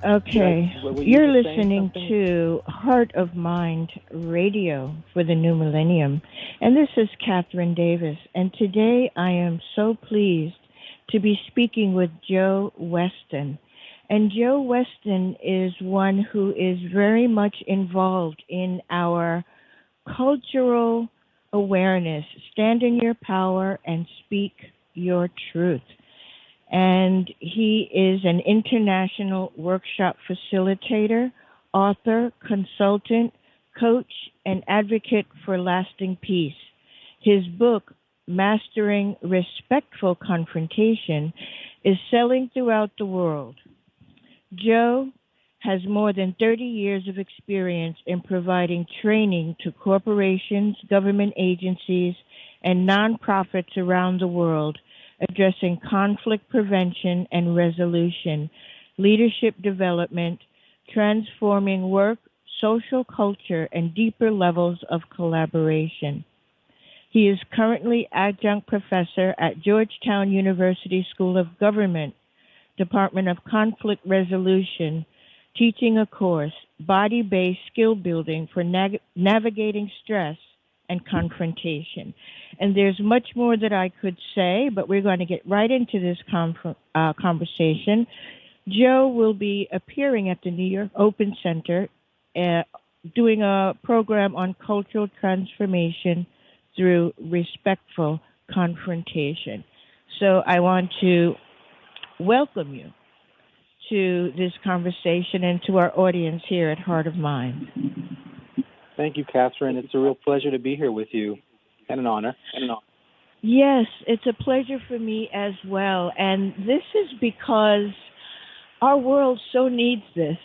Okay, you're listening to Heart of Mind Radio for the New Millennium, and this is Kathryn Davis, and today I am so pleased to be speaking with Joe Weston. And Joe Weston is one who is very much involved in our cultural awareness. Stand in your power and speak your truth. And he is an international workshop facilitator, author, consultant, coach, and advocate for lasting peace. His book, Mastering Respectful Confrontation, is selling throughout the world. Joe has more than 30 years of experience in providing training to corporations, government agencies, and nonprofits around the world, addressing conflict prevention and resolution, leadership development, transforming work, social culture, and deeper levels of collaboration. He is currently adjunct professor at Georgetown University School of Government, Department of Conflict Resolution, teaching a course, Body-Based Skill Building for Navigating Stress and Confrontation. And there's much more that I could say, but we're going to get right into this conversation. Joe will be appearing at the New York Open Center doing a program on cultural transformation through respectful confrontation. So I want to welcome you to this conversation and to our audience here at Heart of Mind. Thank you, Kathryn. It's a real pleasure to be here with you, and an honor. Yes, it's a pleasure for me as well. And this is because our world so needs this.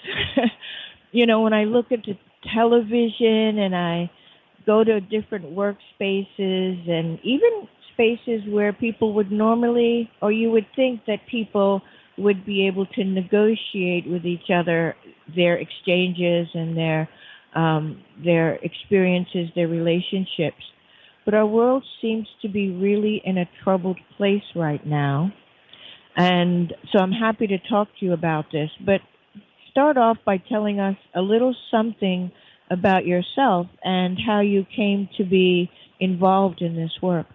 You know, when I look at the television and I go to different workspaces and even spaces where people would normally, or you would think that people would be able to negotiate with each other their exchanges and their experiences, their relationships. But our world seems to be really in a troubled place right now. And so I'm happy to talk to you about this. But start off by telling us a little something about yourself and how you came to be involved in this work.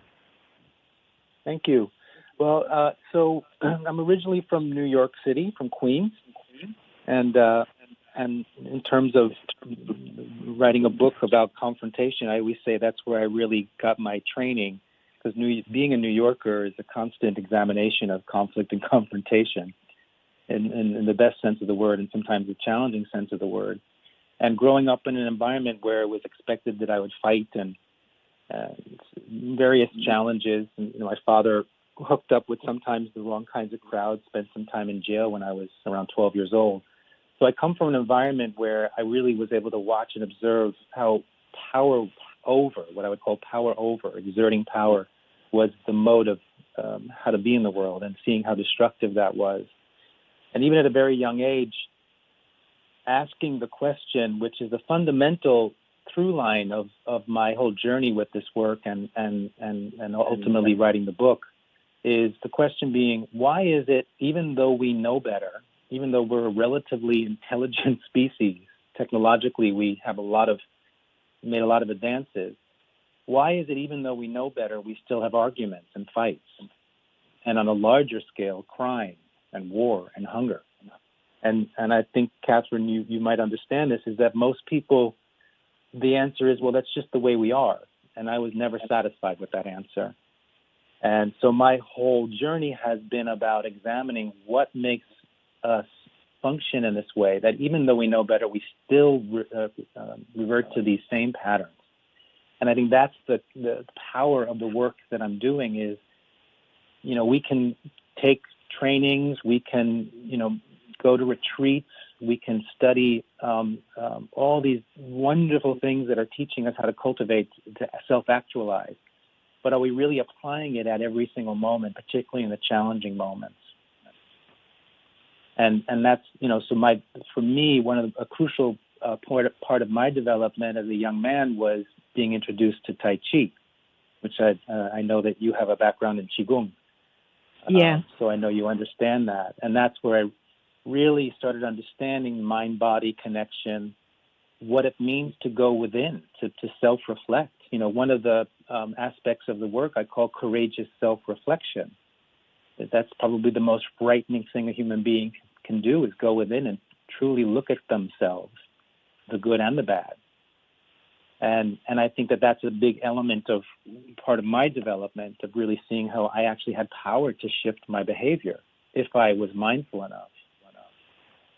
Thank you. Well, so I'm originally from New York City, from Queens, and in terms of writing a book about confrontation, I always say that's where I really got my training, because being a New Yorker is a constant examination of conflict and confrontation, in the best sense of the word, and sometimes the challenging sense of the word. And growing up in an environment where it was expected that I would fight and various challenges. And, my father hooked up with sometimes the wrong kinds of crowds, spent some time in jail when I was around 12 years old. So I come from an environment where I really was able to watch and observe how power over, what I would call power over, exerting power, was the mode of how to be in the world, and seeing how destructive that was. And even at a very young age, asking the question, which is a fundamental through line of my whole journey with this work and ultimately writing the book is the question being, why is it, even though we know better, even though we're a relatively intelligent species, technologically we have made a lot of advances, why is it even though we know better, we still have arguments and fights? And on a larger scale, crime and war and hunger. And I think, Kathryn, you might understand this, is that most people, the answer is, well, that's just the way we are. And I was never satisfied with that answer. And so my whole journey has been about examining what makes us function in this way, that even though we know better, we still revert to these same patterns. And I think that's the power of the work that I'm doing is, we can take trainings, we can, go to retreats, we can study all these wonderful things that are teaching us how to cultivate, to self-actualize. But are we really applying it at every single moment, particularly in the challenging moments? And that's, for me, a crucial part of my development as a young man was being introduced to Tai Chi, which I know that you have a background in Qigong. Yeah. So I know you understand that. And that's where I really started understanding mind-body connection, what it means to go within, to self-reflect. One of the aspects of the work I call courageous self-reflection. That's probably the most frightening thing a human being can do, is go within and truly look at themselves, the good and the bad. And I think that that's a big element of part of my development, of really seeing how I actually had power to shift my behavior if I was mindful enough.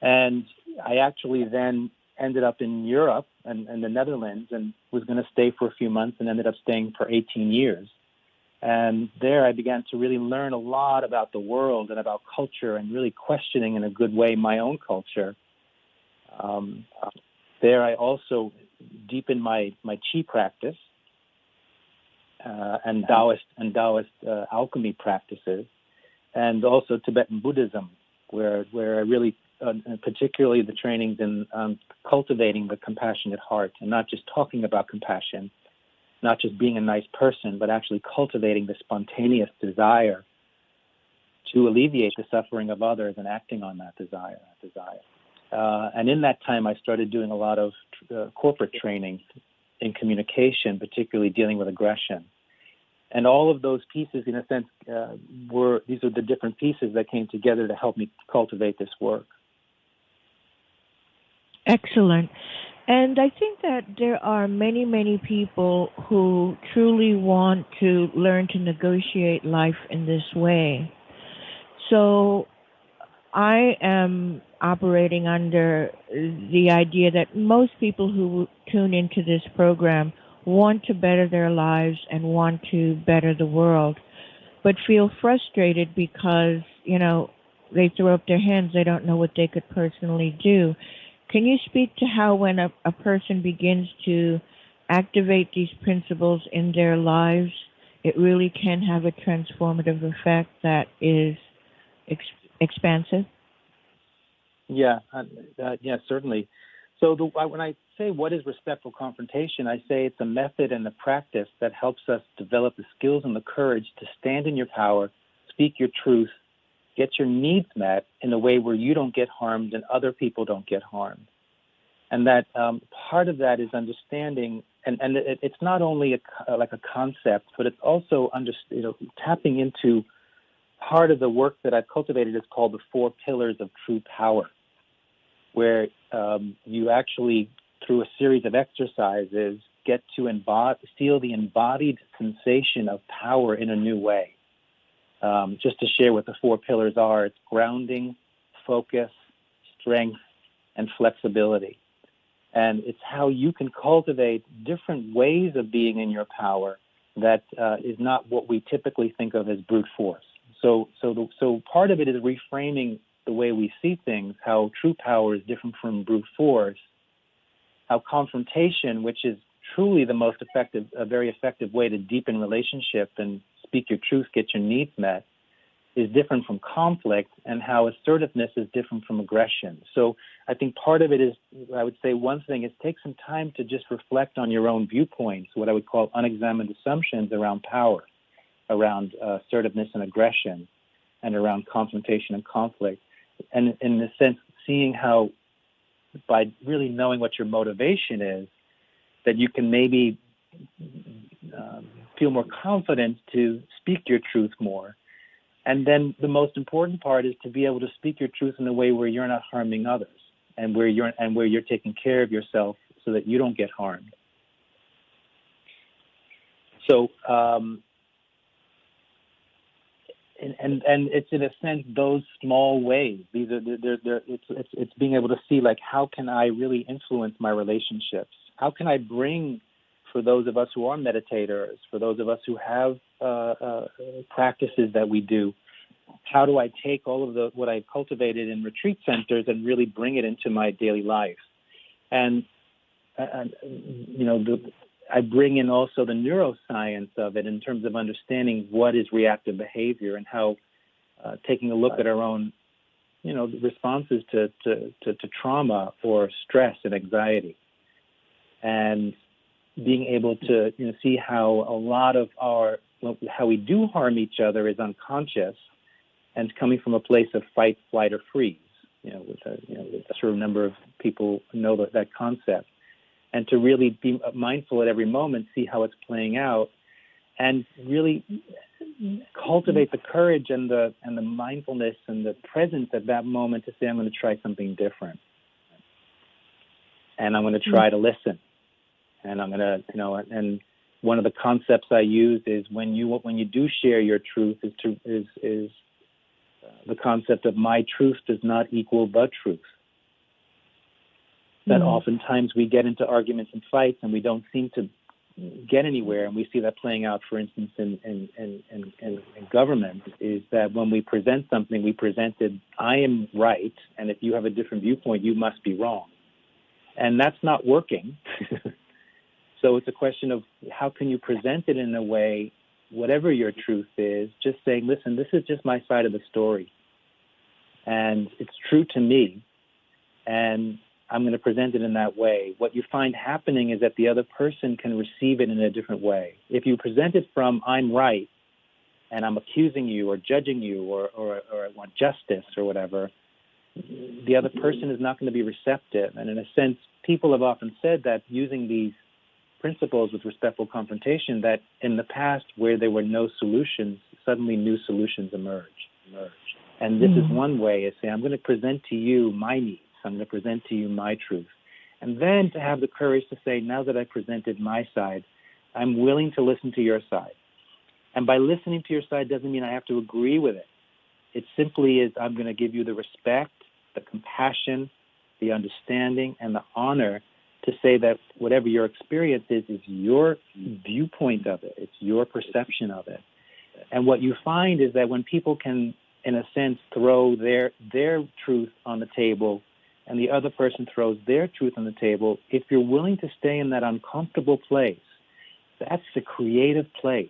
And I actually then ended up in Europe and the Netherlands and was going to stay for a few months and ended up staying for 18 years. And there I began to really learn a lot about the world and about culture and really questioning in a good way my own culture. There I also deepened my Qi practice and Taoist alchemy practices, and also Tibetan Buddhism, where I really, particularly the trainings in cultivating the compassionate heart, and not just talking about compassion, not just being a nice person, but actually cultivating the spontaneous desire to alleviate the suffering of others and acting on that desire. And in that time, I started doing a lot of corporate training in communication, particularly dealing with aggression. And all of those pieces, in a sense, these are the different pieces that came together to help me cultivate this work. Excellent. And I think that there are many, many people who truly want to learn to negotiate life in this way. So I am operating under the idea that most people who tune into this program want to better their lives and want to better the world, but feel frustrated because, they throw up their hands, they don't know what they could personally do. Can you speak to how when a person begins to activate these principles in their lives, it really can have a transformative effect that is expansive? Yeah, certainly. So when I say what is respectful confrontation, I say it's a method and a practice that helps us develop the skills and the courage to stand in your power, speak your truth, get your needs met in a way where you don't get harmed and other people don't get harmed. And that part of that is understanding, and it's not only like a concept, but it's also tapping into part of the work that I've cultivated is called the 4 pillars of true power, where you actually, through a series of exercises, get to feel the embodied sensation of power in a new way. Just to share what the 4 pillars are, it's grounding, focus, strength, and flexibility. And it's how you can cultivate different ways of being in your power that is not what we typically think of as brute force. So part of it is reframing the way we see things, how true power is different from brute force, how confrontation, which is truly the most effective, a very effective way to deepen relationship and speak your truth, get your needs met, is different from conflict, and how assertiveness is different from aggression. So I think part of it is, I would say one thing is take some time to just reflect on your own viewpoints, what I would call unexamined assumptions around power, around assertiveness and aggression, and around confrontation and conflict. And in a sense, seeing how by really knowing what your motivation is, that you can maybe feel more confident to speak your truth more. And then the most important part is to be able to speak your truth in a way where you're not harming others, and where you're taking care of yourself so that you don't get harmed. So, and it's in a sense those small ways. These are it's being able to see, like, how can I really influence my relationships? How can I bring, for those of us who are meditators, for those of us who have practices that we do, how do I take all of what I've cultivated in retreat centers and really bring it into my daily life? And I bring in also the neuroscience of it in terms of understanding what is reactive behavior, and how taking a look at our own, responses to trauma or stress and anxiety, and being able to see how a lot of how we do harm each other is unconscious and coming from a place of fight, flight, or freeze. A certain number of people know that concept, and to really be mindful at every moment, see how it's playing out, and really cultivate the courage and the mindfulness and the presence at that moment to say, I'm going to try something different, and I'm going to try to listen. And I'm gonna, and one of the concepts I use is when you do share your truth is the concept of my truth does not equal the truth. That oftentimes we get into arguments and fights and we don't seem to get anywhere, and we see that playing out, for instance, in government, is that when we present something, we presented, I am right, and if you have a different viewpoint, you must be wrong, and that's not working. So it's a question of how can you present it in a way, whatever your truth is, just saying, listen, this is just my side of the story. And it's true to me, and I'm going to present it in that way. What you find happening is that the other person can receive it in a different way. If you present it from, I'm right, and I'm accusing you or judging you or I want justice or whatever, the other person is not going to be receptive. And in a sense, people have often said that using these principles with respectful confrontation, that in the past where there were no solutions, suddenly new solutions emerge. And this is one way, is say, I'm going to present to you my needs. I'm going to present to you my truth. And then to have the courage to say, now that I've presented my side, I'm willing to listen to your side. And by listening to your side doesn't mean I have to agree with it. It simply is, I'm going to give you the respect, the compassion, the understanding, and the honor to say that whatever your experience is your viewpoint of it. It's your perception of it. And what you find is that when people can, in a sense, throw their truth on the table and the other person throws their truth on the table, if you're willing to stay in that uncomfortable place, that's the creative place.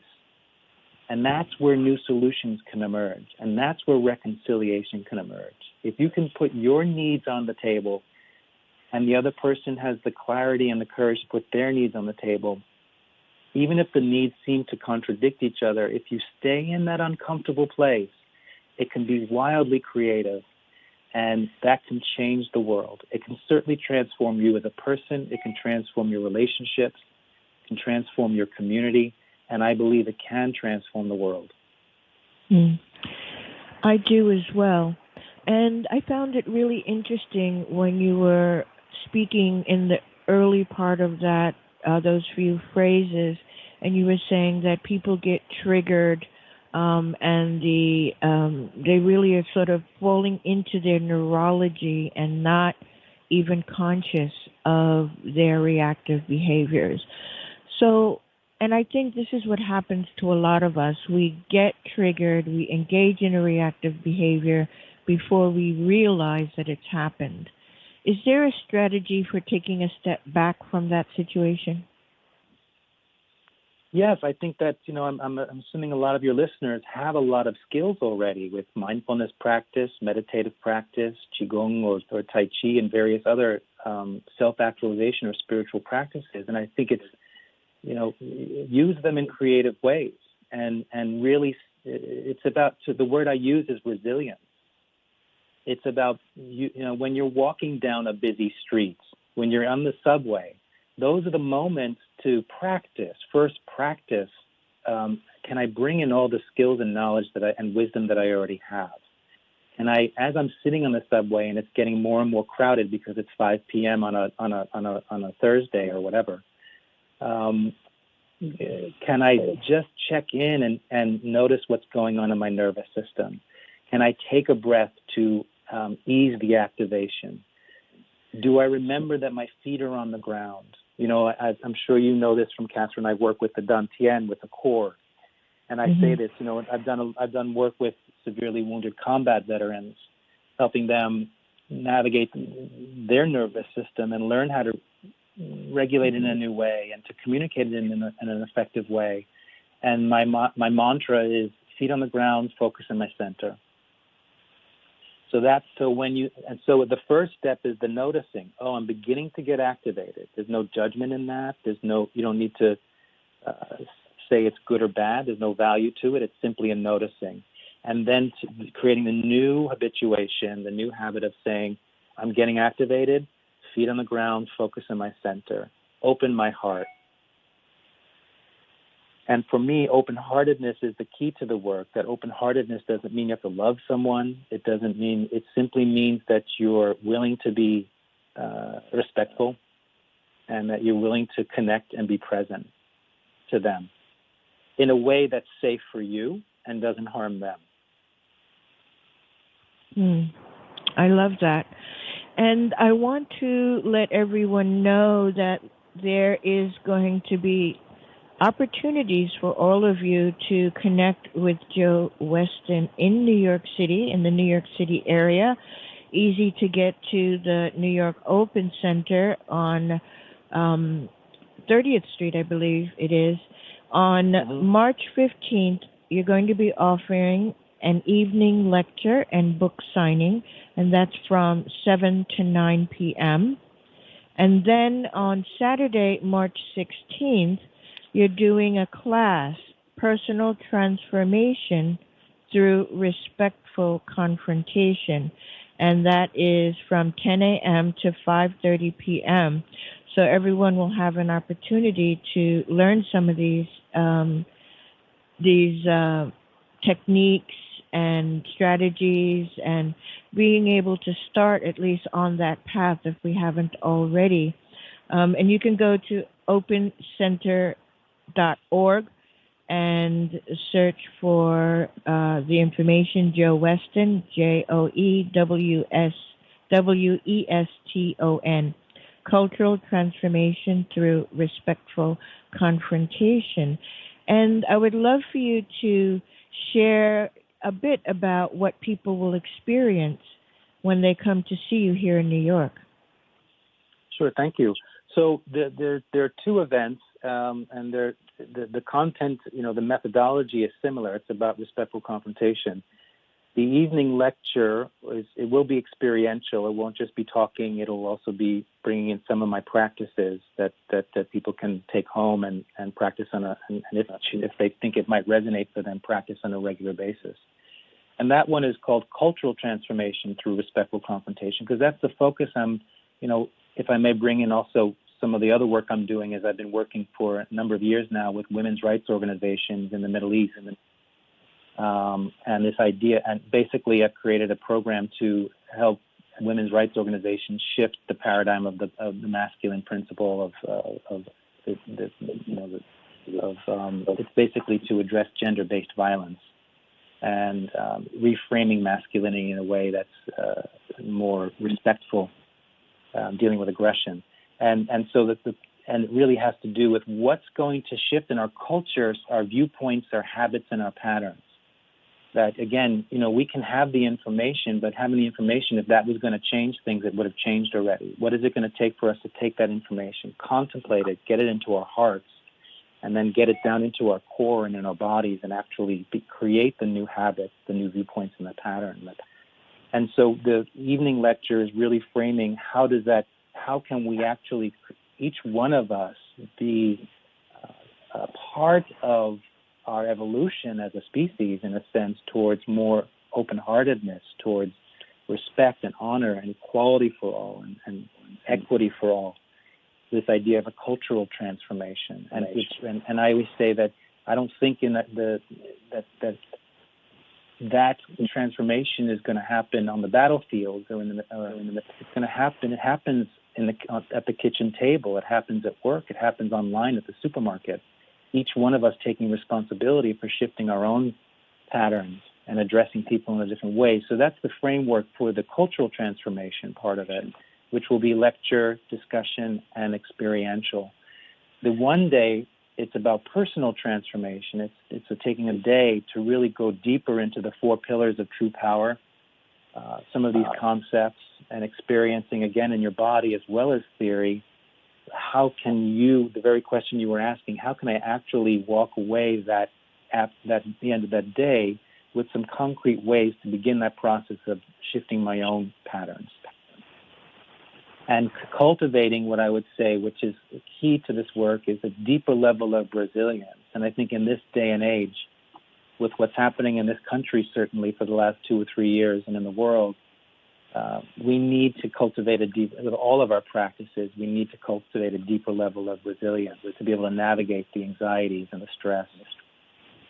And that's where new solutions can emerge. And that's where reconciliation can emerge. If you can put your needs on the table and the other person has the clarity and the courage to put their needs on the table, even if the needs seem to contradict each other, if you stay in that uncomfortable place, it can be wildly creative, and that can change the world. It can certainly transform you as a person. It can transform your relationships. It can transform your community, and I believe it can transform the world. I do as well. And I found it really interesting when you were speaking in the early part of that, those few phrases, and you were saying that people get triggered and they really are sort of falling into their neurology and not even conscious of their reactive behaviors. So, and I think this is what happens to a lot of us. We get triggered, we engage in a reactive behavior before we realize that it's happened. Is there a strategy for taking a step back from that situation? Yes, I think that, I'm assuming a lot of your listeners have a lot of skills already with mindfulness practice, meditative practice, Qigong or Tai Chi and various other self-actualization or spiritual practices. And I think it's, use them in creative ways. And really, it's about, so the word I use is resilience. It's about, when you're walking down a busy street, when you're on the subway, those are the moments to practice. First, practice. Can I bring in all the skills and knowledge and wisdom that I already have? And as I'm sitting on the subway and it's getting more and more crowded because it's 5 p.m. on a Thursday or whatever, can I just check in and notice what's going on in my nervous system? Can I take a breath to ease the activation? Do I remember that my feet are on the ground? I'm sure you know this from Kathryn. I work with the Dantian, with the core. And I say this, I've done work with severely wounded combat veterans, helping them navigate their nervous system and learn how to regulate it in a new way and to communicate it in an effective way. And my mantra is feet on the ground, focus in my center. So the first step is the noticing. Oh, I'm beginning to get activated. There's no judgment in that. You don't need to say it's good or bad. There's no value to it. It's simply a noticing. And then creating the new habituation, the new habit of saying, I'm getting activated, feet on the ground, focus in my center, open my heart. And for me, open-heartedness is the key to the work. That open-heartedness doesn't mean you have to love someone. It simply means that you're willing to be respectful and that you're willing to connect and be present to them in a way that's safe for you and doesn't harm them. I love that. And I want to let everyone know that there is going to be opportunities for all of you to connect with Joe Weston in New York City, in the New York City area. Easy to get to the New York Open Center on 30th Street, I believe it is. On March 15th, you're going to be offering an evening lecture and book signing, and that's from 7 to 9 p.m. And then on Saturday, March 16th, you're doing a class, Personal Transformation Through Respectful Confrontation, and that is from 10 a.m. to 5:30 p.m. So everyone will have an opportunity to learn some of these techniques and strategies, and being able to start at least on that path if we haven't already. And you can go to opencenter.org and search for the information, Joe Weston, JoeWeston, Cultural Transformation Through Respectful Confrontation. And I would love for you to share a bit about what people will experience when they come to see you here in New York. Sure, thank you. So there are two events, and the content, the methodology is similar. It's about respectful confrontation. The evening lecture it will be experiential. It won't just be talking. It'll also be bringing in some of my practices that people can take home and practice on and if they think it might resonate for them, practice on a regular basis. And that one is called Cultural Transformation Through Respectful Confrontation, because that's the focus. If I may bring in also some of the other work I'm doing, is I've been working for a number of years now with women's rights organizations in the Middle East, and this idea, and basically I've created a program to help women's rights organizations shift the paradigm of the masculine principle it's basically to address gender-based violence and reframing masculinity in a way that's more respectful, dealing with aggression. And so and it really has to do with what's going to shift in our cultures, our viewpoints, our habits, and our patterns. That, again, we can have the information, but having the information, if that was going to change things, it would have changed already. What is it going to take for us to take that information, contemplate it, get it into our hearts, and then get it down into our core and in our bodies and actually create the new habits, the new viewpoints and the pattern. And so the evening lecture is really framing how can we actually, each one of us, be a part of our evolution as a species, in a sense, towards more open-heartedness, towards respect and honor and equality for all and equity for all. This idea of a cultural transformation, and I always say that I don't think in that transformation is going to happen on the battlefield or it's going to happen. It happens at the kitchen table. It happens at work. It happens online at the supermarket. Each one of us taking responsibility for shifting our own patterns and addressing people in a different way. So that's the framework for the cultural transformation part of it, which will be lecture, discussion, and experiential. The one day, it's about personal transformation. It's taking a day to really go deeper into the 4 pillars of true power, some of these concepts, and experiencing again in your body as well as theory. How can you, the very question you were asking, how can I actually walk away at the end of that day with some concrete ways to begin that process of shifting my own patterns? And cultivating what I would say, which is key to this work, is a deeper level of resilience. And I think in this day and age, with what's happening in this country, certainly for the last 2 or 3 years, and in the world, we need to cultivate with all of our practices, we need to cultivate a deeper level of resilience to be able to navigate the anxieties and the stress.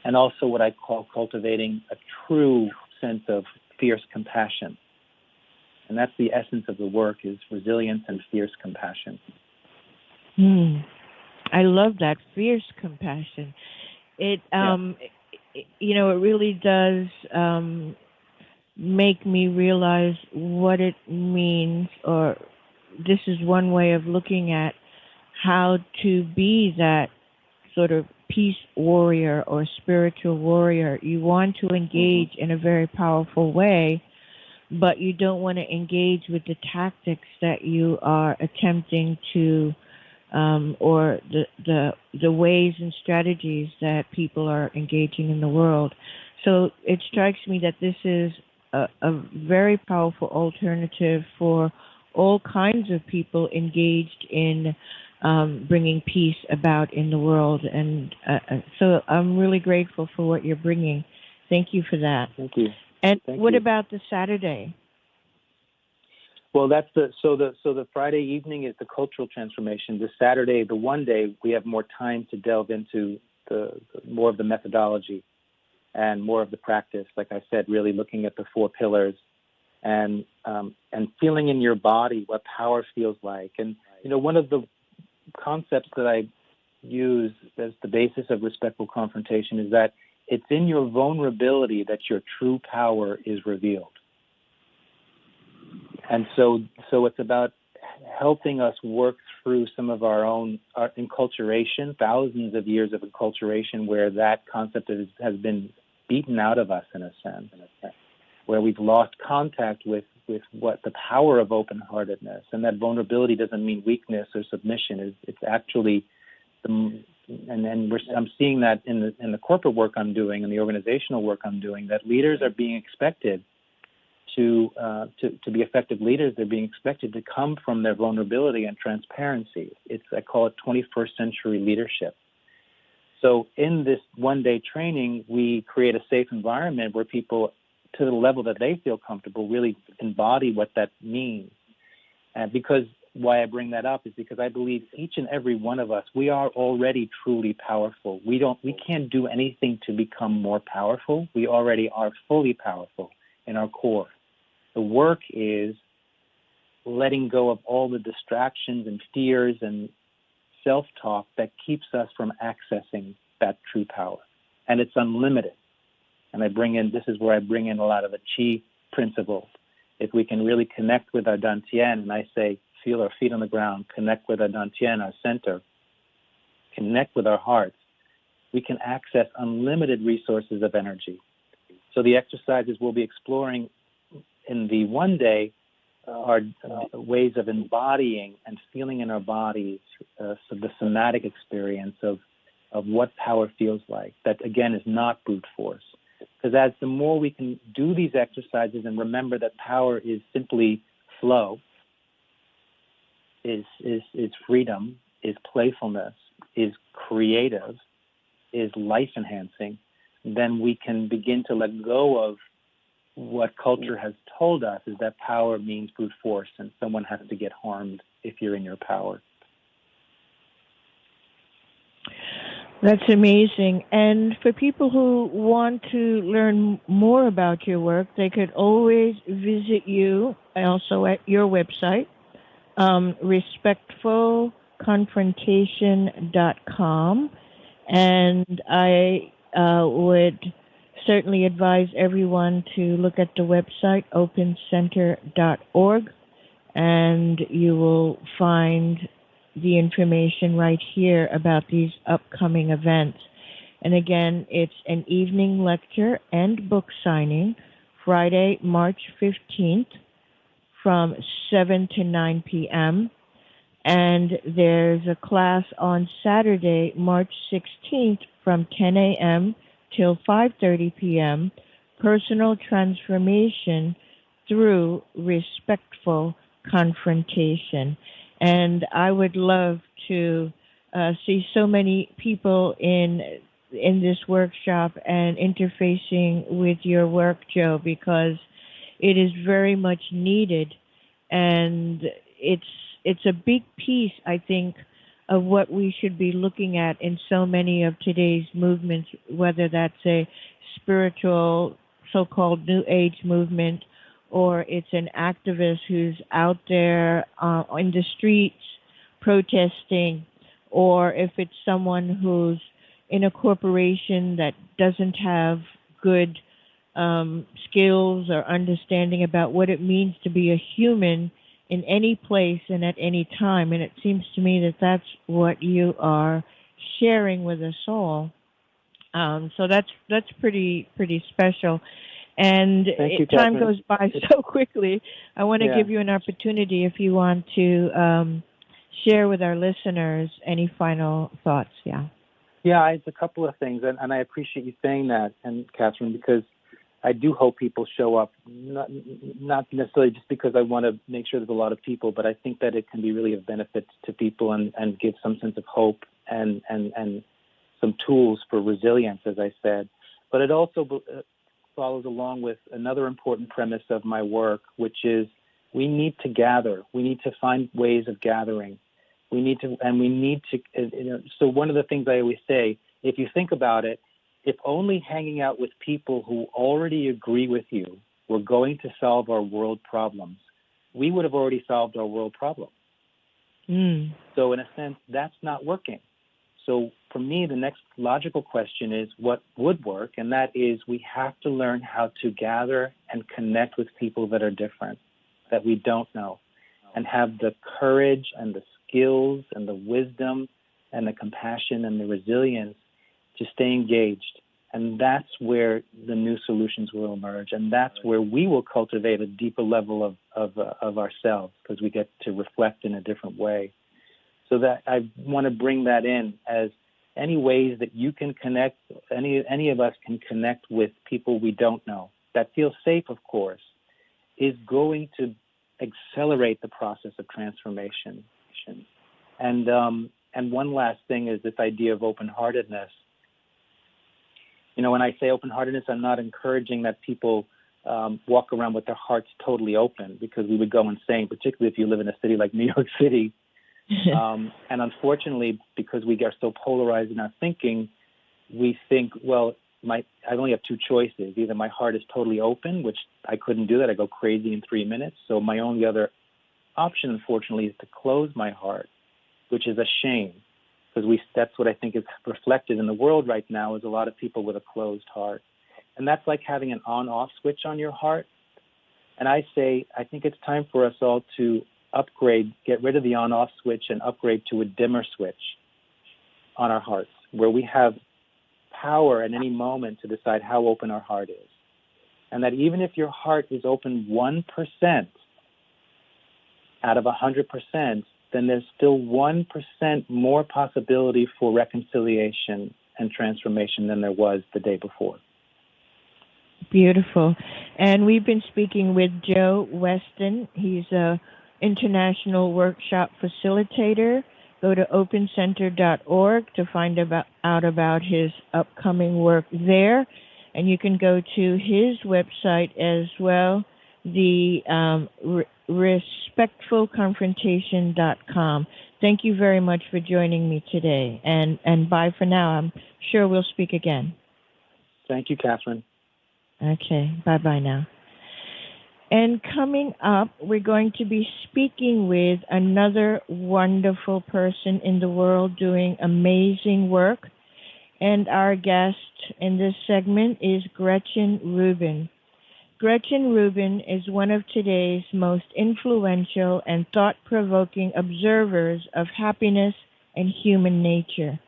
And also what I call cultivating a true sense of fierce compassion. And that's the essence of the work, is resilience and fierce compassion. I love that, fierce compassion. It really does make me realize what it means, or this is one way of looking at how to be that sort of peace warrior or spiritual warrior. You want to engage in a very powerful way, but you don't want to engage with the tactics that you are attempting to, or the ways and strategies that people are engaging in the world. So it strikes me that this is a very powerful alternative for all kinds of people engaged in bringing peace about in the world. And so I'm really grateful for what you're bringing. Thank you for that. Thank you. And what about the Saturday? Well, that's the Friday evening is the cultural transformation. The Saturday, the one day, we have more time to delve into the more of the methodology and more of the practice. Like I said, really looking at the 4 pillars and feeling in your body what power feels like. And one of the concepts that I use as the basis of respectful confrontation is that it's in your vulnerability that your true power is revealed. And so it's about helping us work through some of our own enculturation, thousands of years of enculturation, where that concept has been beaten out of us in a sense, where we've lost contact with what the power of open-heartedness. And that vulnerability doesn't mean weakness or submission. It's actually I'm seeing that in the corporate work I'm doing and the organizational work I'm doing, that leaders are being expected to be effective leaders. They're being expected to come from their vulnerability and transparency. I call it 21st century leadership. So in this one-day training, we create a safe environment where people, to the level that they feel comfortable, really embody what that means. And because why I bring that up is because I believe each and every one of us, we are already truly powerful. We can't do anything to become more powerful. We already are fully powerful in our core. The work is letting go of all the distractions and fears and self-talk that keeps us from accessing that true power. And it's unlimited. And this is where I bring in a lot of the Qi principles. If we can really connect with our Dantian, and I say, feel our feet on the ground, connect with our Dantian, our center, connect with our hearts, we can access unlimited resources of energy. So the exercises we'll be exploring in the one day are ways of embodying and feeling in our bodies, so the somatic experience of of what power feels like. That, again, is not brute force. Because as the more we can do these exercises and remember that power is simply flow, is freedom, is playfulness, is creative, is life-enhancing, then we can begin to let go of what culture has told us is that power means brute force and someone has to get harmed if you're in your power. That's amazing. And for people who want to learn more about your work, they could always visit you also at your website, respectfulconfrontation.com. And I would certainly advise everyone to look at the website, opencenter.org, and you will find the information right here about these upcoming events. And again, it's an evening lecture and book signing, Friday, March 15th from 7 to 9 p.m., and there's a class on Saturday, March 16th from 10 a.m. till 5:30 p.m., Personal Transformation through Respectful Confrontation. And I would love to see so many people in this workshop and interfacing with your work, Joe, because it is very much needed, and it's a big piece, I think, of what we should be looking at in so many of today's movements, whether that's a spiritual, so-called New Age movement, or it's an activist who's out there in the streets protesting, or if it's someone who's in a corporation that doesn't have good skills or understanding about what it means to be a human in any place and at any time. And it seems to me that that's what you are sharing with us all. So that's pretty special. And you, time Kathryn. goes by so quickly. I want to give you an opportunity if you want to share with our listeners any final thoughts. Yeah, it's a couple of things, and I appreciate you saying that, and Kathryn, because I do hope people show up, not necessarily just because I want to make sure there's a lot of people, but I think that it can be really of benefit to people and give some sense of hope and some tools for resilience, as I said. But it also follows along with another important premise of my work, which is we need to gather. We need to find ways of gathering. So one of the things I always say, if you think about it, if only hanging out with people who already agree with you were going to solve our world problems, we would have already solved our world problem. So in a sense, that's not working. So for me, the next logical question is what would work, and that is we have to learn how to gather and connect with people that are different, that we don't know, and have the courage and the skills and the wisdom and the compassion and the resilience to stay engaged. And that's where the new solutions will emerge. And that's where we will cultivate a deeper level of ourselves, because we get to reflect in a different way. So that I want to bring that in as any ways that you can connect, any of us can connect with people we don't know. That feels safe, of course, is going to accelerate the process of transformation. And one last thing is this idea of open-heartedness. You know, when I say open-heartedness, I'm not encouraging that people walk around with their hearts totally open, because we would go insane, particularly if you live in a city like New York City. And unfortunately, because we get so polarized in our thinking, we think, well, I only have two choices. Either my heart is totally open, which I couldn't do that. I go crazy in 3 minutes. So my only other option, unfortunately, is to close my heart, which is a shame, because that's what I think is reflected in the world right now, is a lot of people with a closed heart. And that's like having an on-off switch on your heart. And I think it's time for us all to upgrade, get rid of the on-off switch and upgrade to a dimmer switch on our hearts, where we have power at any moment to decide how open our heart is. And that even if your heart is open 1%, out of 100%, then there's still 1% more possibility for reconciliation and transformation than there was the day before. Beautiful. And we've been speaking with Joe Weston. He's a international workshop facilitator. Go to opencenter.org to find out about his upcoming work there. And you can go to his website as well, the respectfulconfrontation.com. Thank you very much for joining me today. And bye for now. I'm sure we'll speak again. Thank you, Kathryn. Okay, bye-bye now. And coming up, we're going to be speaking with another wonderful person in the world doing amazing work. And our guest in this segment is Gretchen Rubin. Gretchen Rubin is one of today's most influential and thought-provoking observers of happiness and human nature.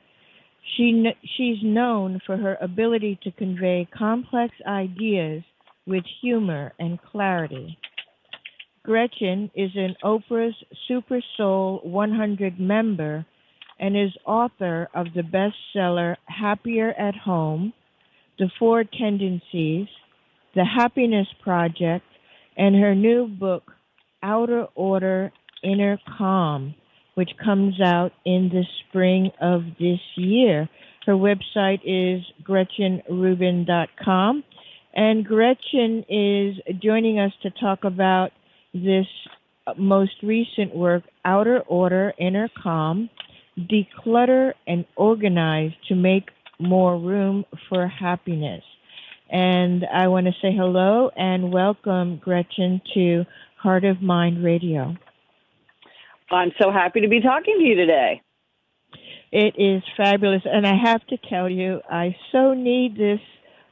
She's known for her ability to convey complex ideas with humor and clarity. Gretchen is an Oprah's Super Soul 100 member and is author of the bestseller Happier at Home, The Four Tendencies, The Happiness Project, and her new book, Outer Order, Inner Calm, which comes out in the spring of this year. Her website is GretchenRubin.com. And Gretchen is joining us to talk about this most recent work, Outer Order, Inner Calm, Declutter and Organize to Make More Room for Happiness. And I want to say hello and welcome, Gretchen, to Heart of Mind Radio. I'm so happy to be talking to you today. It is fabulous. And I have to tell you, I so need this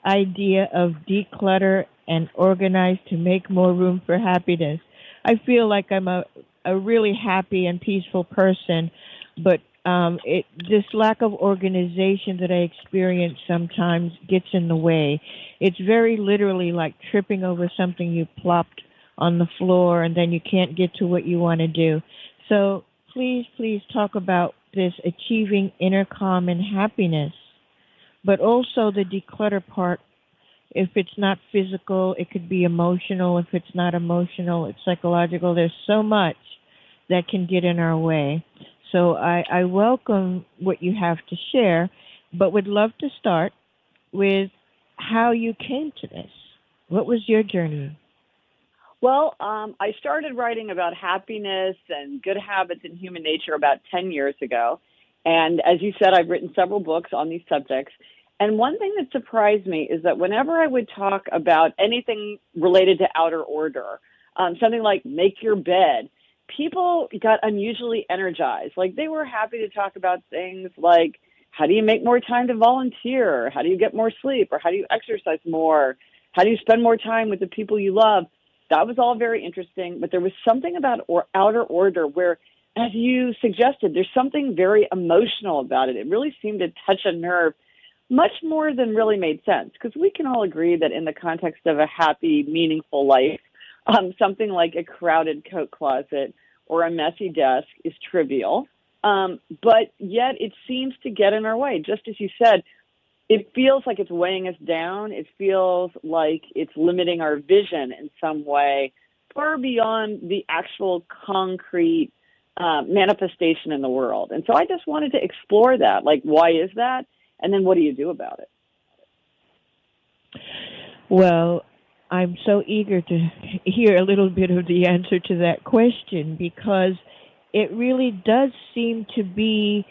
idea of declutter and organize to make more room for happiness. I feel like I'm a really happy and peaceful person, but this lack of organization that I experience sometimes gets in the way. It's very literally like tripping over something you plopped on the floor and then you can't get to what you want to do. So please talk about this achieving inner calm and happiness, but also the declutter part. If it's not physical, it could be emotional. If it's not emotional, it's psychological. There's so much that can get in our way. So I welcome what you have to share, but would love to start with how you came to this. What was your journey? Well, I started writing about happiness and good habits in human nature about 10 years ago. And as you said, I've written several books on these subjects. And one thing that surprised me is that whenever I would talk about anything related to outer order, something like make your bed, people got unusually energized. Like they were happy to talk about things like, how do you make more time to volunteer? How do you get more sleep? Or how do you exercise more? How do you spend more time with the people you love? That was all very interesting. But there was something about outer order where, as you suggested, there's something very emotional about it. It really seemed to touch a nerve much more than really made sense. Because we can all agree that in the context of a happy, meaningful life, something like a crowded coat closet or a messy desk is trivial. But yet it seems to get in our way. Just as you said, it feels like it's weighing us down. It feels like it's limiting our vision in some way, far beyond the actual concrete manifestation in the world. And so I just wanted to explore that. Like, why is that? And then what do you do about it? Well, I'm so eager to hear a little bit of the answer to that question, because it really does seem to be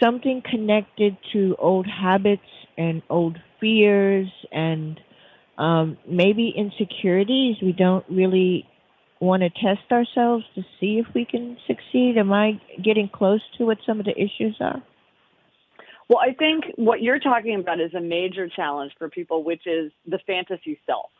something connected to old habits and old fears and maybe insecurities. We don't really want to test ourselves to see if we can succeed. Am I getting close to what some of the issues are? Well, I think what you're talking about is a major challenge for people, which is the fantasy self.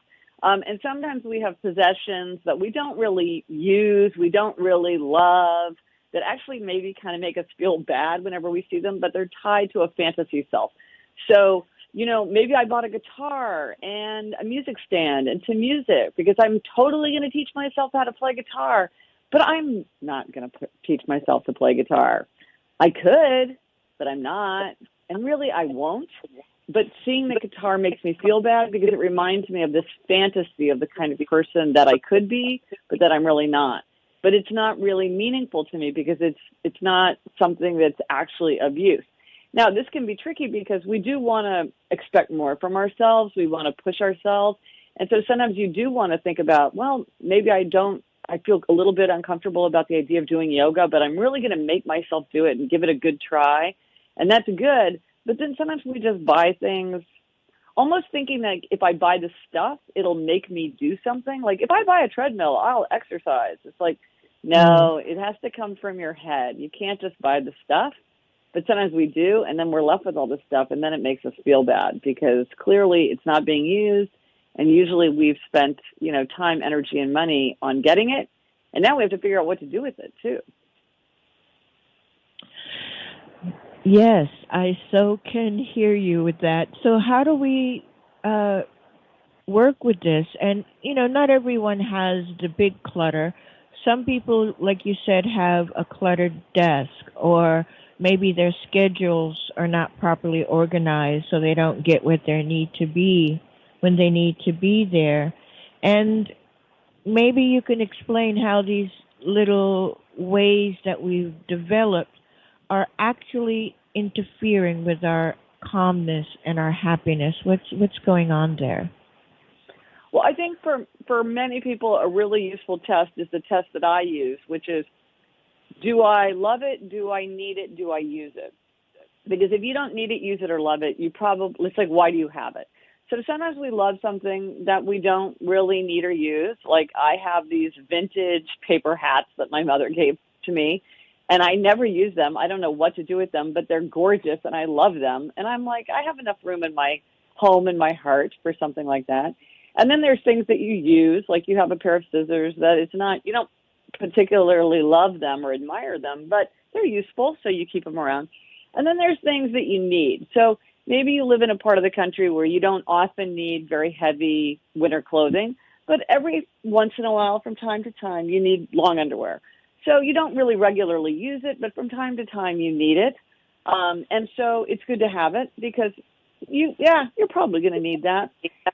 And sometimes we have possessions that we don't really use, we don't really love, that actually maybe kind of make us feel bad whenever we see them, but they're tied to a fantasy self. So, you know, maybe I bought a guitar and a music stand and some music because I'm totally going to teach myself how to play guitar. But I'm not going to teach myself to play guitar. I could, but I'm not. And really, I won't. But seeing the guitar makes me feel bad because it reminds me of this fantasy of the kind of person that I could be, but that I'm really not. But it's not really meaningful to me because it's not something that's actually of use. Now, this can be tricky because we do want to expect more from ourselves. We want to push ourselves. And so sometimes you do want to think about, well, maybe I feel a little bit uncomfortable about the idea of doing yoga, but I'm really going to make myself do it and give it a good try. And that's good. But then sometimes we just buy things almost thinking that if I buy the stuff, it'll make me do something. Like if I buy a treadmill, I'll exercise. It's like, no, it has to come from your head. You can't just buy the stuff. But sometimes we do, and then we're left with all this stuff, and then it makes us feel bad because clearly it's not being used. And usually we've spent, time, energy, and money on getting it. And now we have to figure out what to do with it, too. Yes, I so can hear you with that. So how do we work with this? And, not everyone has the big clutter. Some people, like you said, have a cluttered desk, or maybe their schedules are not properly organized, so they don't get what they need to be when they need to be there. And maybe you can explain how these little ways that we've developed are actually interfering with our calmness and our happiness. What's going on there? Well, I think for many people, a really useful test is the test that I use, which is, do I love it? Do I need it? Do I use it? Because if you don't need it, use it, or love it, it's like, why do you have it? So sometimes we love something that we don't really need or use. Like I have these vintage paper hats that my mother gave to me, and I never use them. I don't know what to do with them, but they're gorgeous, and I love them. And I'm like, I have enough room in my home and my heart for something like that. And then there's things that you use, like you have a pair of scissors that it's not, you don't particularly love them or admire them, but they're useful, so you keep them around. And then there's things that you need. So maybe you live in a part of the country where you don't often need very heavy winter clothing, but every once in a while, from time to time, you need long underwear. So you don't really regularly use it, but from time to time you need it. And so it's good to have it because you're probably going to need that.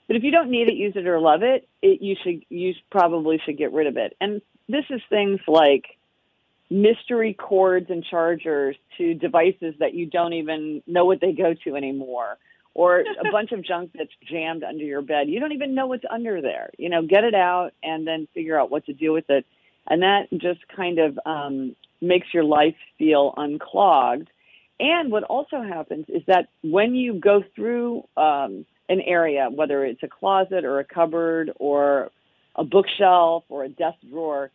But if you don't need it, use it, or love it, you probably should get rid of it. And this is things like mystery cords and chargers to devices that you don't even know what they go to anymore, or a bunch of junk that's jammed under your bed. You don't even know what's under there. Get it out and then figure out what to do with it. And that just kind of makes your life feel unclogged. And what also happens is that when you go through an area, whether it's a closet or a cupboard or a bookshelf or a desk drawer,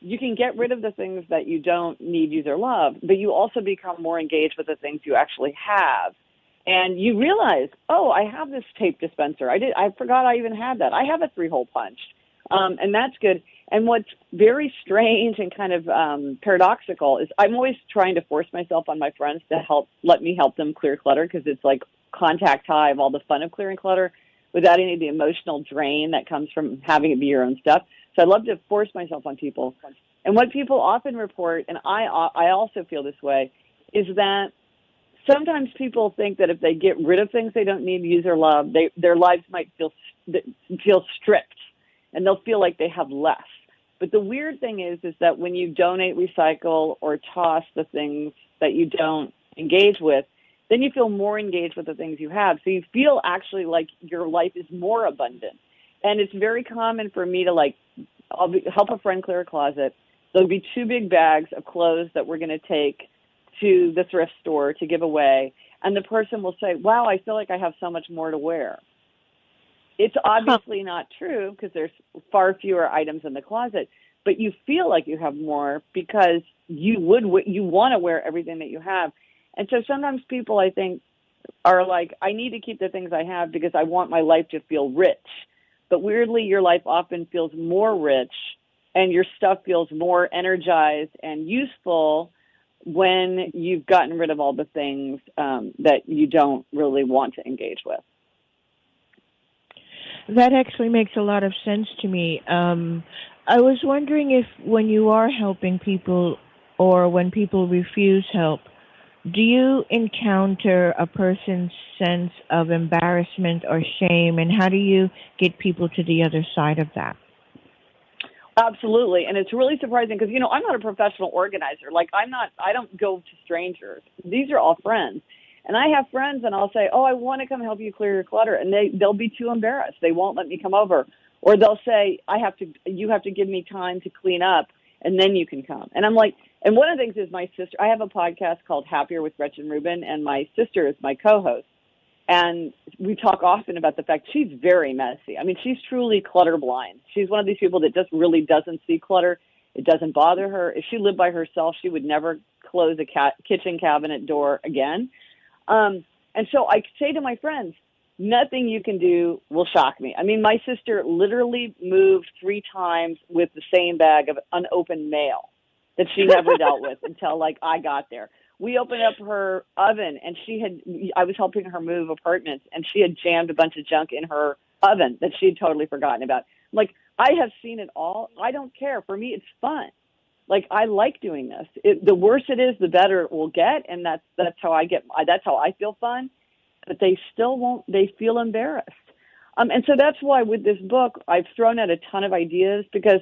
you can get rid of the things that you don't need, use, or love, but you also become more engaged with the things you actually have. And you realize, oh, I have this tape dispenser. I forgot I even had that. I have a 3-hole punch. And that's good. And what's very strange and kind of paradoxical is I'm always trying to force myself on my friends to let me help them clear clutter, because it's like contact high of all the fun of clearing clutter without any of the emotional drain that comes from having it be your own stuff. So I love to force myself on people. And what people often report, and I also feel this way, is that sometimes people think that if they get rid of things they don't need, use, or love, their lives might feel stripped, and they'll feel like they have less. But the weird thing is that when you donate, recycle, or toss the things that you don't engage with, then you feel more engaged with the things you have. So you feel actually like your life is more abundant. And it's very common for me to help a friend clear a closet. There'll be 2 big bags of clothes that we're going to take to the thrift store to give away. And the person will say, wow, I feel like I have so much more to wear. It's obviously not true because there's far fewer items in the closet, but you feel like you have more because you want to wear everything that you have. And so sometimes people, I think, are like, I need to keep the things I have because I want my life to feel rich. But weirdly, your life often feels more rich and your stuff feels more energized and useful when you've gotten rid of all the things that you don't really want to engage with. That actually makes a lot of sense to me. I was wondering if when you are helping people or when people refuse help, do you encounter a person's sense of embarrassment or shame, and how do you get people to the other side of that? Absolutely. And it's really surprising because, I'm not a professional organizer. Like, I don't go to strangers. These are all friends. And I have friends and I'll say, oh, I want to come help you clear your clutter. And they'll be too embarrassed. They won't let me come over. Or they'll say, you have to give me time to clean up and then you can come. And I'm like, and one of the things is my sister, I have a podcast called Happier with Gretchen Rubin, and my sister is my co-host. And we talk often about the fact she's very messy. I mean, she's truly clutter blind. She's one of these people that just really doesn't see clutter. It doesn't bother her. If she lived by herself, she would never close a kitchen cabinet door again. And so I say to my friends, nothing you can do will shock me. I mean, my sister literally moved 3 times with the same bag of unopened mail that she never dealt with until I got there. We opened up her oven and I was helping her move apartments and she had jammed a bunch of junk in her oven that she had totally forgotten about. Like, I have seen it all. I don't care. For me, it's fun. Like, I like doing this. The worse it is, the better it will get. And that's how that's how I feel fun, but they still won't, they feel embarrassed. And so that's why with this book, I've thrown out a ton of ideas because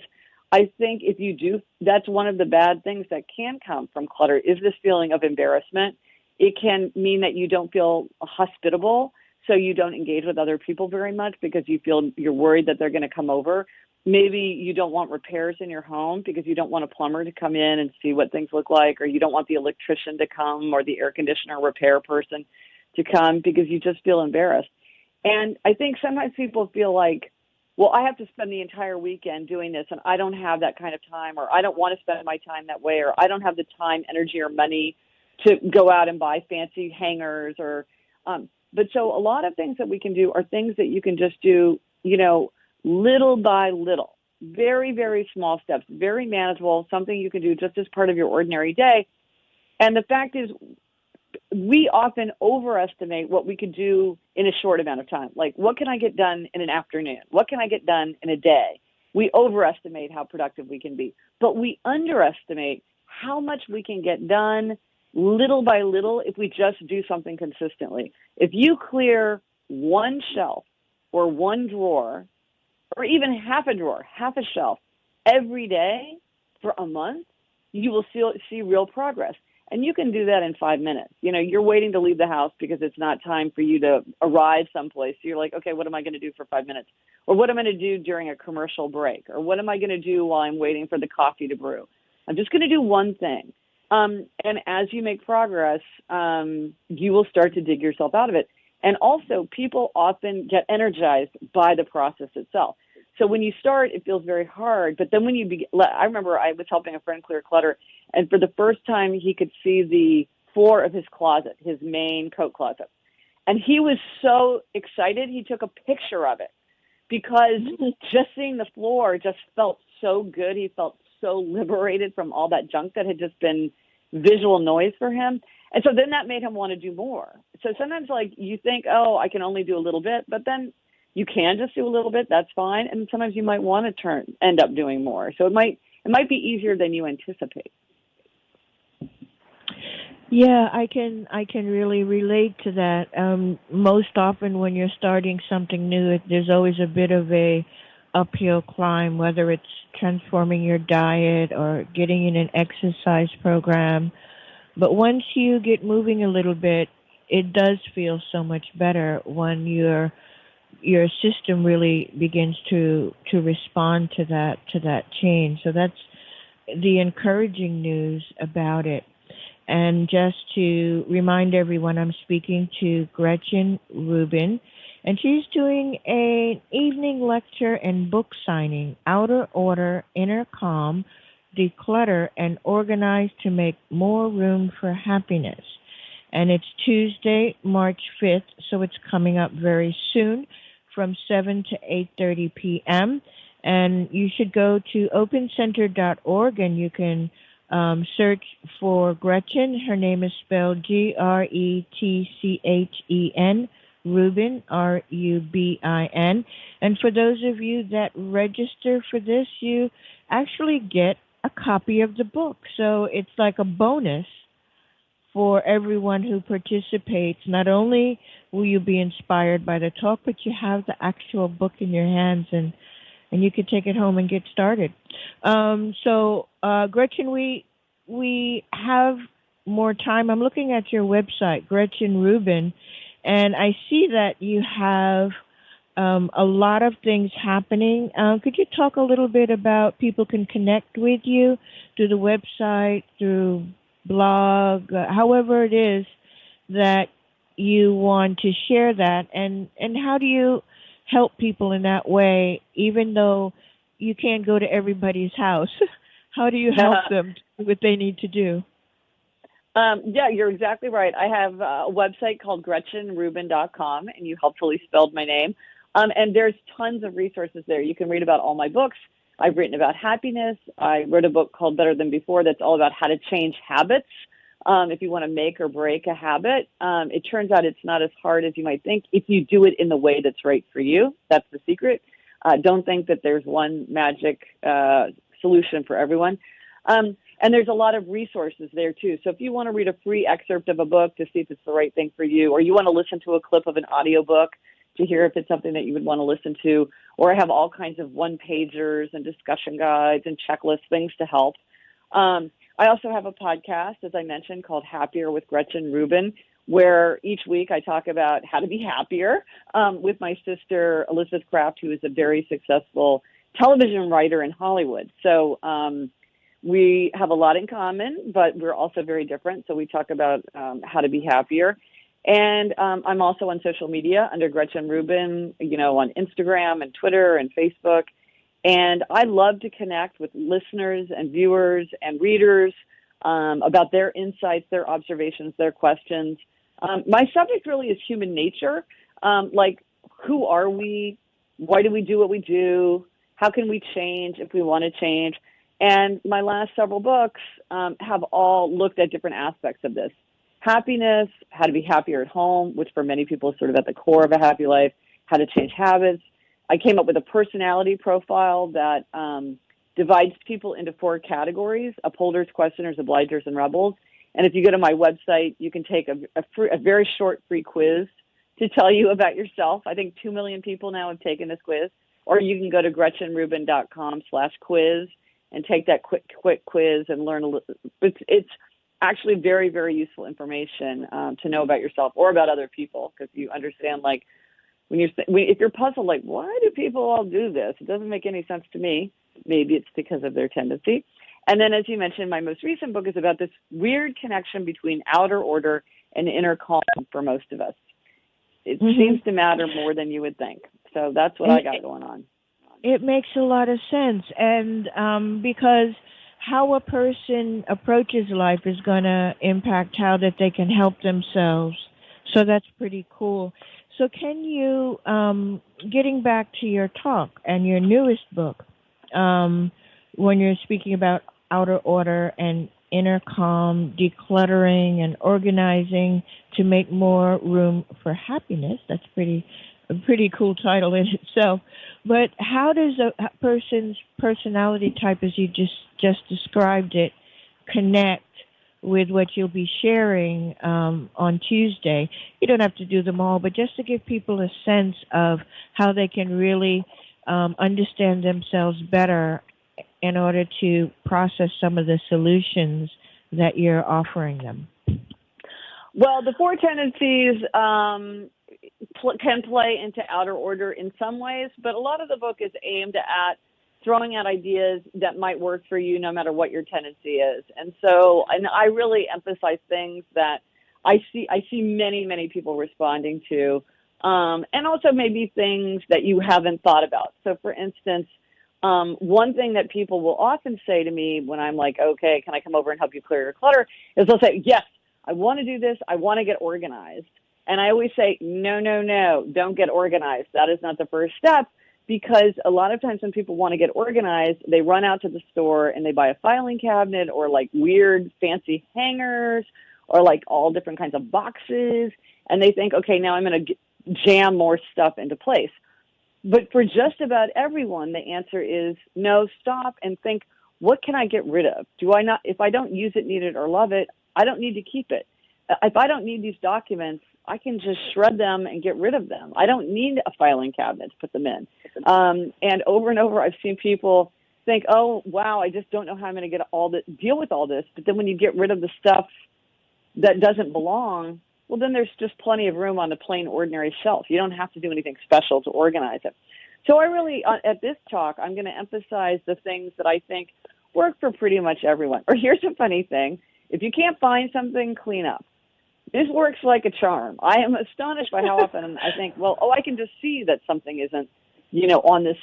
I think if you do, that's one of the bad things that can come from clutter is this feeling of embarrassment. It can mean that you don't feel hospitable, so you don't engage with other people very much because you're worried that they're going to come over. Maybe you don't want repairs in your home because you don't want a plumber to come in and see what things look like, or you don't want the electrician to come or the air conditioner repair person to come because you just feel embarrassed. And I think sometimes people feel like, well, I have to spend the entire weekend doing this, and I don't have that kind of time, or I don't want to spend my time that way, or I don't have the time, energy, or money to go out and buy fancy hangers. But so a lot of things that we can do are things that you can just do, little by little, very, very small steps, very manageable, something you can do just as part of your ordinary day. And the fact is, we often overestimate what we could do in a short amount of time. Like, what can I get done in an afternoon? What can I get done in a day? We overestimate how productive we can be, but we underestimate how much we can get done little by little if we just do something consistently. If you clear one shelf or one drawer, or even half a drawer, half a shelf every day for a month, you will see real progress. And you can do that in 5 minutes. You're waiting to leave the house because it's not time for you to arrive someplace. So you're like, okay, what am I going to do for 5 minutes? Or what am I going to do during a commercial break? Or what am I going to do while I'm waiting for the coffee to brew? I'm just going to do one thing. And as you make progress, you will start to dig yourself out of it. And also, people often get energized by the process itself. So when you start, it feels very hard. But then when you begin, I remember I was helping a friend clear clutter, and for the first time, he could see the floor of his closet, his main coat closet. And he was so excited, he took a picture of it because just seeing the floor just felt so good. He felt so liberated from all that junk that had just been visual noise for him. And so then that made him want to do more. So sometimes, you think, oh, I can only do a little bit, but then you can just do a little bit. That's fine. And sometimes you might want to end up doing more. So it might be easier than you anticipate. Yeah, I can really relate to that. Most often when you're starting something new, there's always a bit of a uphill climb, whether it's transforming your diet or getting in an exercise program. But once you get moving a little bit, it does feel so much better when your system really begins to respond to that change. So that's the encouraging news about it. And just to remind everyone, I'm speaking to Gretchen Rubin, and she's doing an evening lecture and book signing, Outer Order, Inner Calm, Declutter, and Organize to Make More Room for Happiness. And it's Tuesday, March 5th, so it's coming up very soon from 7 to 8:30 p.m. And you should go to opencenter.org and you can search for Gretchen. Her name is spelled Gretchen, Rubin, Rubin. And for those of you that register for this, you actually get a copy of the book. So it's like a bonus for everyone who participates. Not only will you be inspired by the talk, but you have the actual book in your hands, and you can take it home and get started. Gretchen, we have more time. I'm looking at your website, Gretchen Rubin, and I see that you have a lot of things happening. Could you talk a little bit about people can connect with you through the website, through blog, however it is that you want to share that, and how do you help people in that way, even though you can't go to everybody's house? How do you help them do what they need to do? Yeah, you're exactly right. I have a website called GretchenRubin.com, and you helpfully spelled my name. And there's tons of resources there. You can read about all my books. I've written about happiness. I wrote a book called Better Than Before that's all about how to change habits. If you want to make or break a habit, it turns out it's not as hard as you might think if you do it in the way that's right for you. That's the secret. Don't think that there's one magic solution for everyone. And there's a lot of resources there, too. So if you want to read a free excerpt of a book to see if it's the right thing for you, or you want to listen to a clip of an audiobook to hear if it's something that you would want to listen to, or I have all kinds of one-pagers and discussion guides and checklists, things to help. I also have a podcast, as I mentioned, called Happier with Gretchen Rubin, where each week I talk about how to be happier with my sister, Elizabeth Kraft, who is a very successful television writer in Hollywood. So we have a lot in common, but we're also very different. So we talk about how to be happier. And I'm also on social media under Gretchen Rubin, on Instagram and Twitter and Facebook. And I love to connect with listeners and viewers and readers about their insights, their observations, their questions. My subject really is human nature. Like, who are we? Why do we do what we do? How can we change if we want to change? And my last several books have all looked at different aspects of this. Happiness, how to be happier at home, which for many people is sort of at the core of a happy life, how to change habits. I came up with a personality profile that divides people into 4 categories: upholders, questioners, obligers, and rebels. And if you go to my website, you can take a very short free quiz to tell you about yourself. I think 2 million people now have taken this quiz. Or you can go to GretchenRubin.com/quiz and take that quick quiz and learn a little. It's actually very, very useful information to know about yourself or about other people, because you understand, like, if you're puzzled, like, why do people all do this? It doesn't make any sense to me. Maybe it's because of their tendency. And then, as you mentioned, my most recent book is about this weird connection between outer order and inner calm for most of us. It seems to matter more than you would think. So that's what I got going on. It makes a lot of sense. And because how a person approaches life is going to impact how that they can help themselves. So that's pretty cool. So can you, getting back to your talk and your newest book, when you're speaking about outer order and inner calm, decluttering and organizing to make more room for happiness, that's a pretty cool title in itself. But how does a person's personality type, as you just described it, connect with what you'll be sharing on Tuesday? You don't have to do them all, but just to give people a sense of how they can really understand themselves better in order to process some of the solutions that you're offering them. Well, the 4 tendencies can play into outer order in some ways, but a lot of the book is aimed at throwing out ideas that might work for you no matter what your tendency is. And I really emphasize things that I see many, many people responding to, and also maybe things that you haven't thought about. So, for instance, one thing that people will often say to me when I'm like, okay, can I come over and help you clear your clutter, is they'll say, yes, I want to do this. I want to get organized. And I always say, no, don't get organized. That is not the first step, because a lot of times when people want to get organized, they run out to the store and they buy a filing cabinet or like weird fancy hangers or like all different kinds of boxes. And they think, okay, now I'm going to jam more stuff into place. But for just about everyone, the answer is no, stop and think, what can I get rid of? If I don't use it, need it, or love it, I don't need to keep it. If I don't need these documents, I can just shred them and get rid of them. I don't need a filing cabinet to put them in. And over, I've seen people think, oh, wow, I just don't know how I'm going to deal with all this. But then when you get rid of the stuff that doesn't belong, well, then there's just plenty of room on the plain, ordinary shelf. You don't have to do anything special to organize it. So I really, at this talk, I'm going to emphasize the things that I think work for pretty much everyone. Or here's a funny thing. If you can't find something, clean up. This works like a charm. I am astonished by how often I think, I can just see that something isn't, on this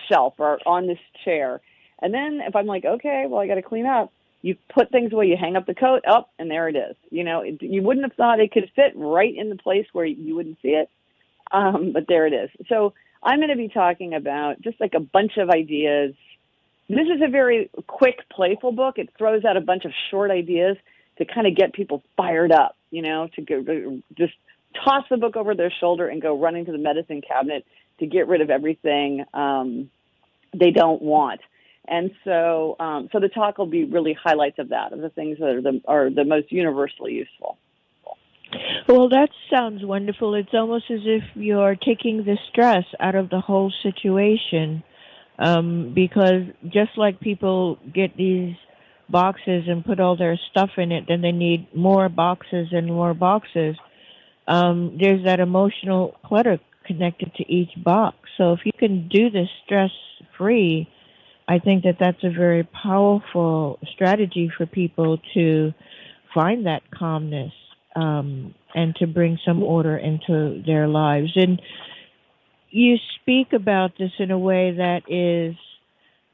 shelf or on this chair. And then if I'm like, okay, I got to clean up, you put things away, you hang up the coat, and there it is. You wouldn't have thought it could fit right in the place where you wouldn't see it, but there it is. So I'm going to be talking about just like a bunch of ideas. This is a very quick, playful book. It throws out a bunch of short ideas to kind of get people fired up, to go, just toss the book over their shoulder and go running to the medicine cabinet to get rid of everything they don't want. And so the talk will be really highlights of that, of the things that are the most universally useful. Well, that sounds wonderful. It's almost as if you're taking the stress out of the whole situation, because just like people get these boxes and put all their stuff in it, then they need more boxes and more boxes. There's that emotional clutter connected to each box. So if you can do this stress-free, I think that that's a very powerful strategy for people to find that calmness and to bring some order into their lives. And you speak about this in a way that is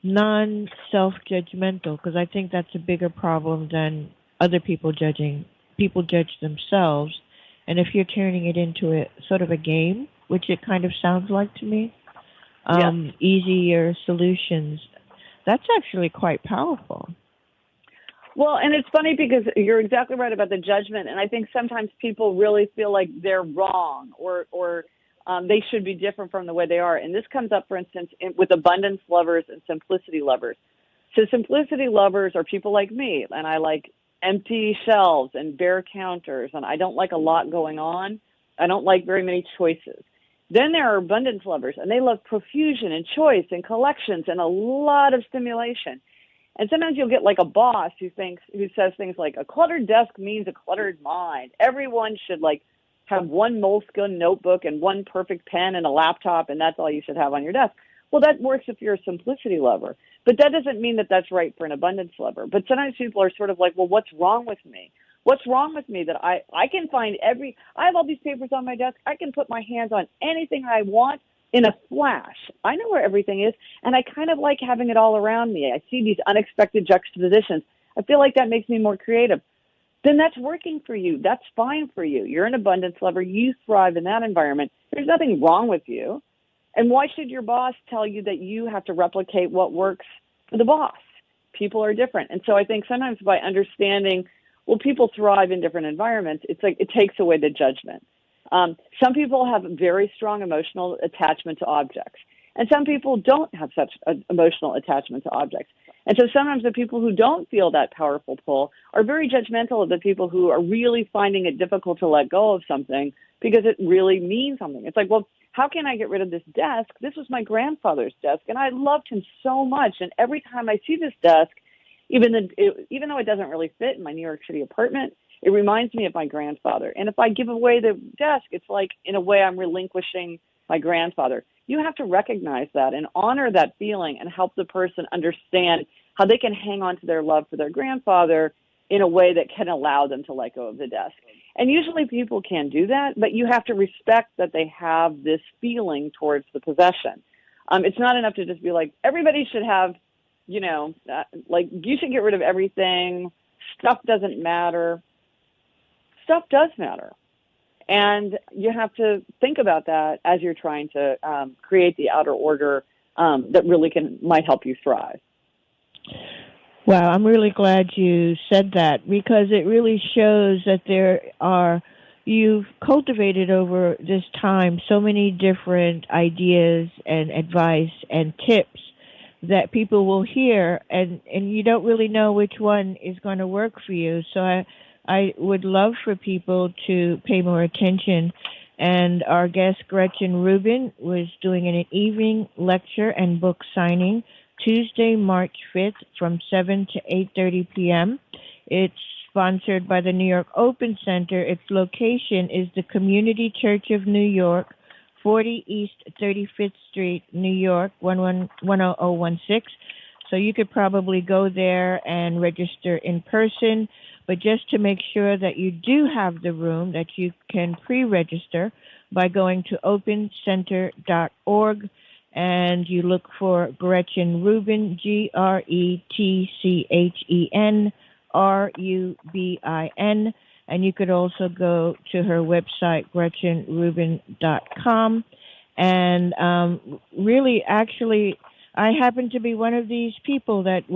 non-self-judgmental, because I think that's a bigger problem than other people judging. People judge themselves. And if you're turning it into a sort of a game, which it kind of sounds like to me, easier solutions, that's actually quite powerful. Well, and it's funny because you're exactly right about the judgment. And I think sometimes people really feel like they're wrong or they should be different from the way they are. And this comes up, for instance, with abundance lovers and simplicity lovers. So simplicity lovers are people like me, and I like empty shelves and bare counters, and I don't like a lot going on. I don't like very many choices. Then there are abundance lovers, and they love profusion and choice and collections and a lot of stimulation. And sometimes you'll get like a boss who says things like, a cluttered desk means a cluttered mind. Everyone should have one Moleskine notebook and one perfect pen and a laptop, and that's all you should have on your desk. Well, that works if you're a simplicity lover, but that doesn't mean that that's right for an abundance lover. But sometimes people are sort of like, well, what's wrong with me? What's wrong with me that I can find I have all these papers on my desk. I can put my hands on anything I want in a flash. I know where everything is, and I kind of like having it all around me. I see these unexpected juxtapositions. I feel like that makes me more creative. Then that's working for you. That's fine for you. You're an abundance lover. You thrive in that environment. There's nothing wrong with you. And why should your boss tell you that you have to replicate what works for the boss? People are different. And so I think sometimes by understanding, well, people thrive in different environments, it's like it takes away the judgment. Some people have very strong emotional attachment to objects, and some people don't have such an emotional attachment to objects. And so sometimes the people who don't feel that powerful pull are very judgmental of the people who are really finding it difficult to let go of something because it really means something. It's like, well, how can I get rid of this desk? This was my grandfather's desk, and I loved him so much. And every time I see this desk, even though it doesn't really fit in my New York City apartment, it reminds me of my grandfather. And if I give away the desk, it's like, in a way, I'm relinquishing my grandfather. You have to recognize that and honor that feeling and help the person understand how they can hang on to their love for their grandfather in a way that can allow them to let go of the desk. And usually people can do that, but you have to respect that they have this feeling towards the possession. It's not enough to just be like, everybody should have, you should get rid of everything. Stuff doesn't matter. Stuff does matter. And you have to think about that as you're trying to create the outer order that really might help you thrive. Wow, I'm really glad you said that, because it really shows that there are you've cultivated over this time so many different ideas and advice and tips that people will hear, and you don't really know which one is going to work for you. So I would love for people to pay more attention. And our guest, Gretchen Rubin, was doing an evening lecture and book signing Tuesday, March 5th from 7 to 8:30 p.m. It's sponsored by the New York Open Center. Its location is the Community Church of New York, 40 East 35th Street, New York, 10016. So you could probably go there and register in person. But just to make sure that you do have the room, that you can pre-register by going to opencenter.org and you look for Gretchen Rubin, GretchenRubin, and you could also go to her website, GretchenRubin.com. And really, actually, I happen to be one of these people that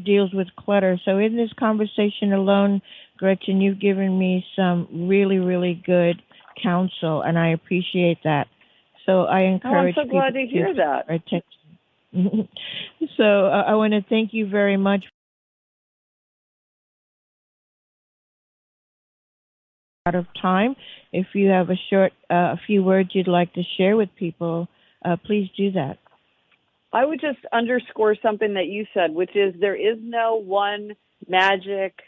deals with clutter. So in this conversation alone, Gretchen, you've given me some really, really good counsel, and I appreciate that. So I encourage I'm so glad to hear that. So I want to thank you very much. Out of time, if you have a few words you'd like to share with people, please do that. I would just underscore something that you said, which is there is no one magic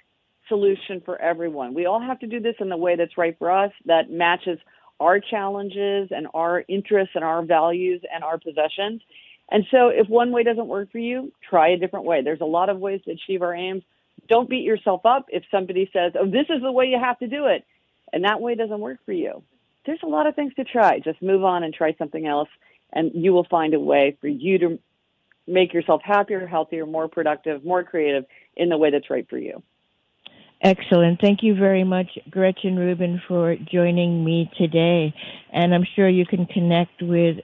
solution for everyone. We all have to do this in the way that's right for us, that matches our challenges and our interests and our values and our possessions. And so if one way doesn't work for you, try a different way. There's a lot of ways to achieve our aims. Don't beat yourself up if somebody says, oh, this is the way you have to do it, and that way doesn't work for you. There's a lot of things to try. Just move on and try something else, and you will find a way for you to make yourself happier, healthier, more productive, more creative in the way that's right for you. Excellent. Thank you very much, Gretchen Rubin, for joining me today. And I'm sure you can connect with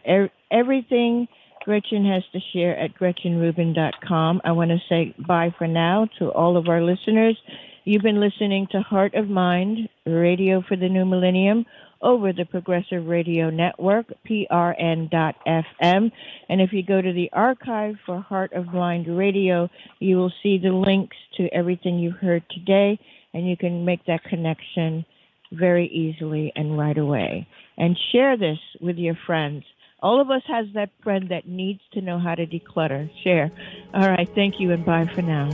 everything Gretchen has to share at GretchenRubin.com. I want to say bye for now to all of our listeners. You've been listening to Heart of Mind, Radio for the New Millennium, over the Progressive Radio Network, PRN.FM. And if you go to the archive for Heart of Mind Radio, you will see the links to everything you heard today, and you can make that connection very easily and right away. And share this with your friends. All of us has that friend that needs to know how to declutter. Share. All right, thank you, and bye for now.